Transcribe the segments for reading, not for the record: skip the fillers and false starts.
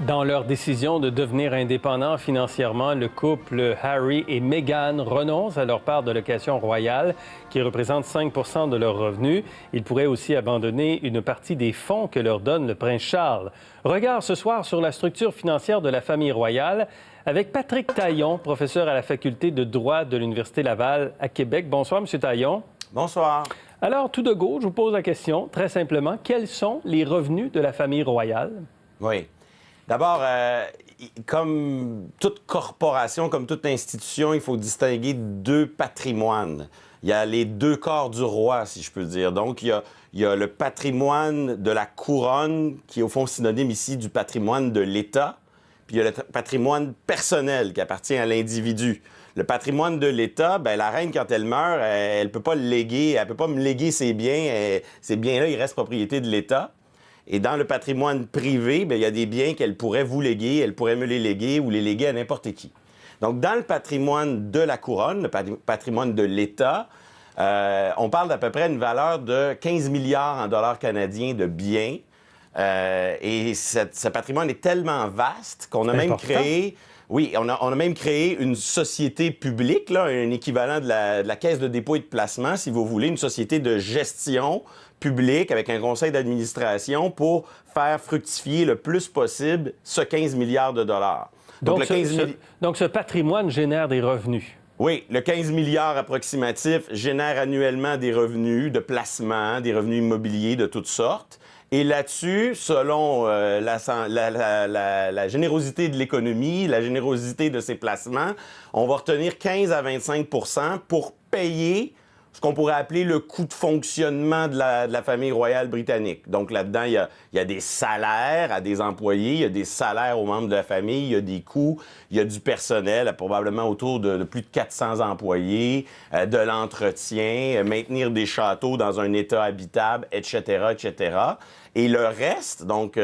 Dans leur décision de devenir indépendants financièrement, le couple Harry et Meghan renoncent à leur part de location royale, qui représente 5 de leurs revenus. Ils pourraient aussi abandonner une partie des fonds que leur donne le prince Charles. Regard ce soir sur la structure financière de la famille royale avec Patrick Taillon, professeur à la faculté de droit de l'Université Laval à Québec. Bonsoir, M. Taillon. Bonsoir. Alors, tout de go, je vous pose la question, très simplement, quels sont les revenus de la famille royale? Oui. D'abord, comme toute corporation, comme toute institution, il faut distinguer deux patrimoines. Il y a les deux corps du roi, si je peux dire. Donc, il y a le patrimoine de la couronne, qui est au fond synonyme ici du patrimoine de l'État. Puis il y a le patrimoine personnel qui appartient à l'individu. Le patrimoine de l'État, bien, la reine, quand elle meurt, elle ne peut pas le léguer, elle ne peut pas me léguer ses biens. Ces biens-là, ils restent propriété de l'État. Et dans le patrimoine privé, bien, il y a des biens qu'elle pourrait vous léguer, elle pourrait me les léguer ou les léguer à n'importe qui. Donc, dans le patrimoine de la couronne, le patrimoine de l'État, on parle d'à peu près une valeur de 15 milliards en dollars canadiens de biens. Et ce patrimoine est tellement vaste qu'on a même créé... Oui, on a même créé une société publique, là, un équivalent de la Caisse de dépôt et de placement, si vous voulez, une société de gestion publique avec un conseil d'administration pour faire fructifier le plus possible ce 15 milliards de dollars. Donc, ce patrimoine génère des revenus. Oui, le 15 milliards approximatif génère annuellement des revenus de placement, des revenus immobiliers de toutes sortes. Et là-dessus, selon la générosité de l'économie, la générosité de ses placements, on va retenir 15 à 25 pour payer ce qu'on pourrait appeler le coût de fonctionnement de la famille royale britannique. Donc là-dedans, il y a des salaires à des employés, il y a des salaires aux membres de la famille, il y a des coûts, il y a du personnel, probablement autour de plus de 400 employés, de l'entretien, maintenir des châteaux dans un état habitable, etc., etc. Et le reste, donc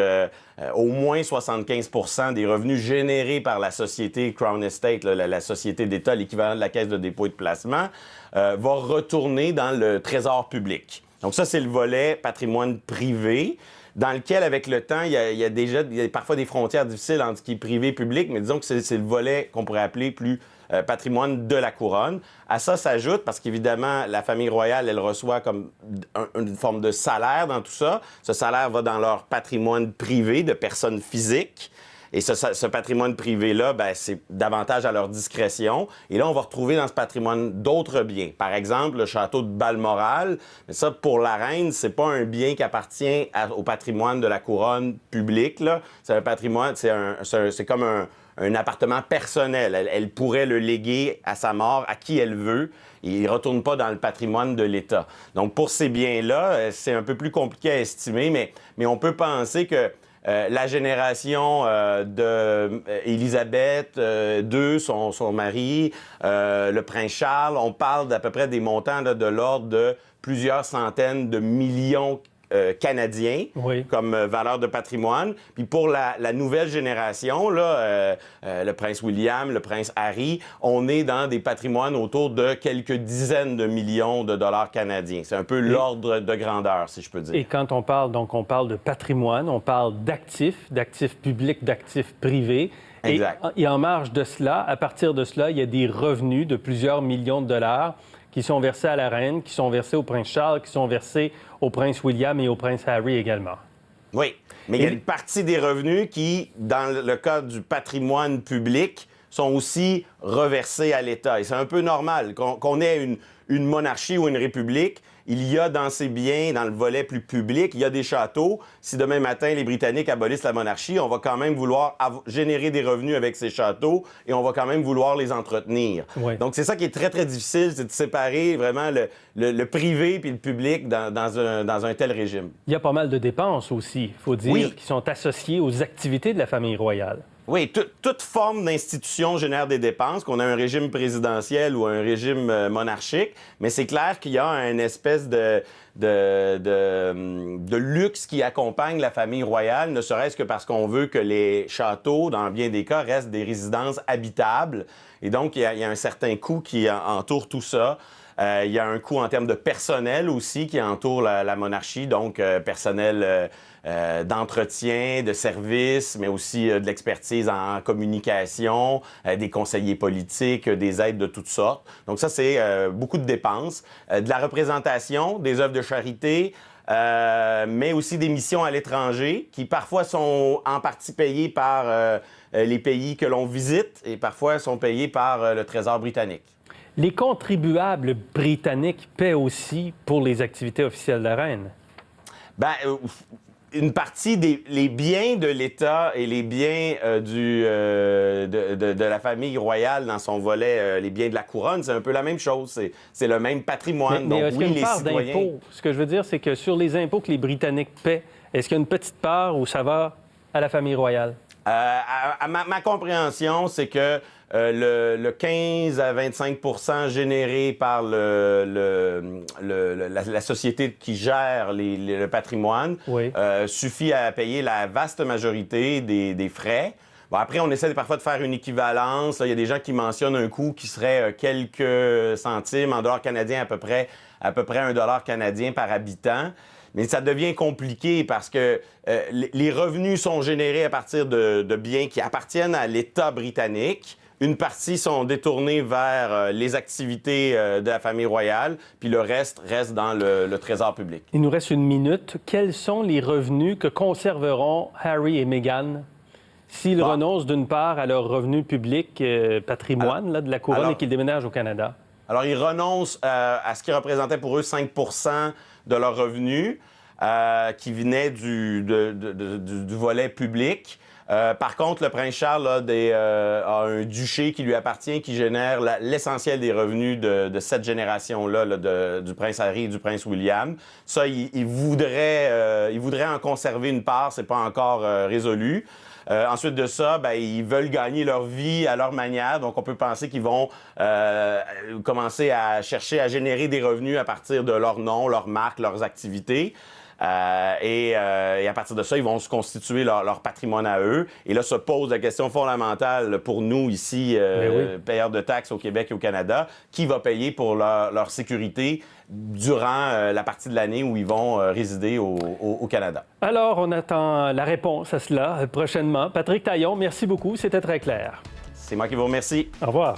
au moins 75 des revenus générés par la société Crown Estate, la société d'État, l'équivalent de la Caisse de dépôt et de placement, va retourner dans le trésor public. Donc ça, c'est le volet patrimoine privé, dans lequel, avec le temps, il y a parfois des frontières difficiles entre ce qui est privé et public, mais disons que c'est le volet qu'on pourrait appeler plus patrimoine de la couronne. À ça s'ajoute, parce qu'évidemment, la famille royale, elle reçoit comme une forme de salaire dans tout ça. Ce salaire va dans leur patrimoine privé de personnes physiques. Et ce patrimoine privé-là, ben, c'est davantage à leur discrétion. Et là, on va retrouver dans ce patrimoine d'autres biens. Par exemple, le château de Balmoral. Mais ça, pour la reine, c'est pas un bien qui appartient au patrimoine de la couronne publique, là. C'est un patrimoine, c'est comme un appartement personnel. Elle pourrait le léguer à sa mort à qui elle veut. Il ne retourne pas dans le patrimoine de l'État. Donc, pour ces biens-là, c'est un peu plus compliqué à estimer, mais on peut penser que la génération d'Élisabeth II, son mari, le prince Charles, on parle d'à peu près des montants là, de l'ordre de plusieurs centaines de millions canadiens comme valeur de patrimoine. Puis pour la nouvelle génération, là, le prince William, le prince Harry, on est dans des patrimoines autour de quelques dizaines de millions de dollars canadiens. C'est un peu l'ordre de grandeur, si je peux dire. Et quand on parle, donc, on parle de patrimoine, on parle d'actifs publics, d'actifs privés. Exact. Et en marge de cela, à partir de cela, il y a des revenus de plusieurs millions de dollars qui sont versés à la reine, qui sont versés au prince Charles, qui sont versés au prince William et au prince Harry également. Oui, mais il y a une partie des revenus qui, dans le cas du patrimoine public, sont aussi reversés à l'État. Et c'est un peu normal qu'on ait une monarchie ou une république. Il y a dans ces biens, dans le volet plus public, il y a des châteaux. Si demain matin, les Britanniques abolissent la monarchie, on va quand même vouloir générer des revenus avec ces châteaux et on va quand même vouloir les entretenir. Oui. Donc, c'est ça qui est très, très difficile, c'est de séparer vraiment le privé puis le public dans un tel régime. Il y a pas mal de dépenses aussi, il faut dire, qui sont associées aux activités de la famille royale. Oui, toute forme d'institution génère des dépenses, qu'on a un régime présidentiel ou un régime monarchique, mais c'est clair qu'il y a une espèce de luxe qui accompagne la famille royale, ne serait-ce que parce qu'on veut que les châteaux, dans bien des cas, restent des résidences habitables. Et donc, il y a un certain coût qui entoure tout ça. Il y a un coût en termes de personnel aussi qui entoure la monarchie, donc personnel d'entretien, de service, mais aussi de l'expertise en communication, des conseillers politiques, des aides de toutes sortes. Donc ça, c'est beaucoup de dépenses. De la représentation, des œuvres de charité, mais aussi des missions à l'étranger qui parfois sont en partie payées par les pays que l'on visite et parfois sont payées par le Trésor britannique. Les contribuables britanniques paient aussi pour les activités officielles de la reine. Bien, une partie les biens de l'État et les biens de la famille royale dans son volet, les biens de la couronne, c'est un peu la même chose. C'est le même patrimoine. Mais donc, est-ce qu'il y a une part d'impôt? Ce que je veux dire, c'est que sur les impôts que les Britanniques paient, est-ce qu'il y a une petite part où ça va à la famille royale? Ma compréhension, c'est que le 15 à 25 généré par la société qui gère le patrimoine oui. Suffit à payer la vaste majorité des frais. Bon, après, on essaie parfois de faire une équivalence. Il y a des gens qui mentionnent un coût qui serait quelques centimes en dollars canadiens, à peu près $1 canadien par habitant. Mais ça devient compliqué parce que les revenus sont générés à partir de biens qui appartiennent à l'État britannique. Une partie sont détournés vers les activités de la famille royale, puis le reste dans le trésor public. Il nous reste une minute. Quels sont les revenus que conserveront Harry et Meghan s'ils renoncent d'une part à leur revenu public patrimoine de la couronne et qu'ils déménagent au Canada? Alors, ils renoncent à ce qui représentait pour eux 5 de leurs revenus qui venaient du volet public. Par contre, le prince Charles a un duché qui lui appartient, qui génère l'essentiel des revenus de cette génération-là, du prince Harry et du prince William. Ça, il voudrait en conserver une part, c'est pas encore résolu. Ensuite de ça, ils veulent gagner leur vie à leur manière. Donc, on peut penser qu'ils vont commencer à chercher à générer des revenus à partir de leur nom, leur marque, leurs activités. Et à partir de ça, ils vont se constituer leur patrimoine à eux. Et là, se pose la question fondamentale pour nous ici, payeurs de taxes au Québec et au Canada, qui va payer pour leur sécurité durant la partie de l'année où ils vont résider au Canada. Alors, on attend la réponse à cela prochainement. Patrick Taillon, merci beaucoup. C'était très clair. C'est moi qui vous remercie. Au revoir.